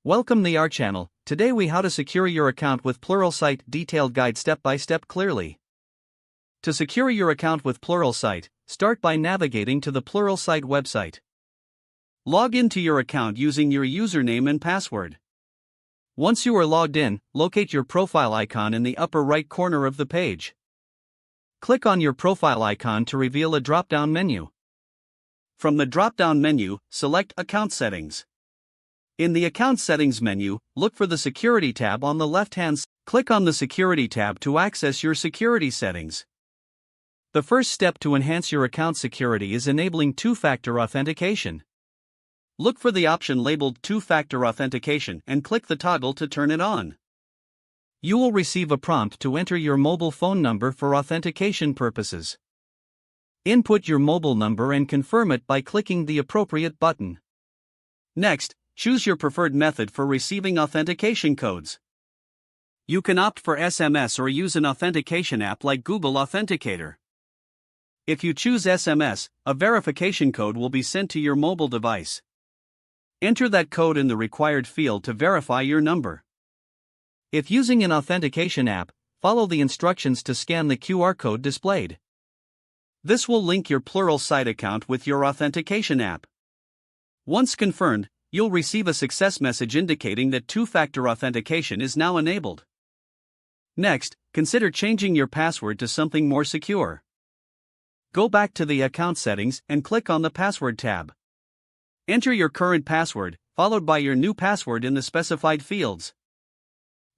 Welcome to our channel. Today we how to secure your account with Pluralsight detailed guide step by step clearly. To secure your account with Pluralsight, start by navigating to the Pluralsight website. Log into your account using your username and password. Once you are logged in, locate your profile icon in the upper right corner of the page. Click on your profile icon to reveal a drop-down menu. From the drop-down menu, select Account Settings. In the Account Settings menu, look for the Security tab on the left-hand side. Click on the Security tab to access your security settings. The first step to enhance your account security is enabling two-factor authentication. Look for the option labeled Two-Factor Authentication and click the toggle to turn it on. You will receive a prompt to enter your mobile phone number for authentication purposes. Input your mobile number and confirm it by clicking the appropriate button. Next, choose your preferred method for receiving authentication codes. You can opt for SMS or use an authentication app like Google Authenticator. If you choose SMS, a verification code will be sent to your mobile device. Enter that code in the required field to verify your number. If using an authentication app, follow the instructions to scan the QR code displayed. This will link your Pluralsight account with your authentication app. Once confirmed, you'll receive a success message indicating that two-factor authentication is now enabled. Next, consider changing your password to something more secure. Go back to the Account Settings and click on the Password tab. Enter your current password, followed by your new password in the specified fields.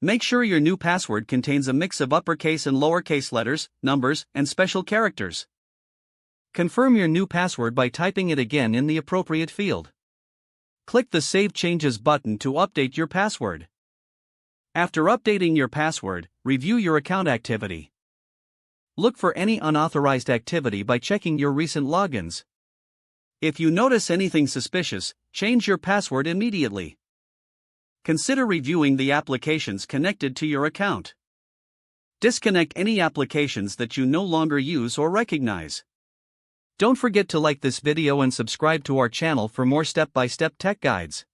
Make sure your new password contains a mix of uppercase and lowercase letters, numbers, and special characters. Confirm your new password by typing it again in the appropriate field. Click the Save Changes button to update your password. After updating your password, review your account activity. Look for any unauthorized activity by checking your recent logins. If you notice anything suspicious, change your password immediately. Consider reviewing the applications connected to your account. Disconnect any applications that you no longer use or recognize. Don't forget to like this video and subscribe to our channel for more step-by-step tech guides.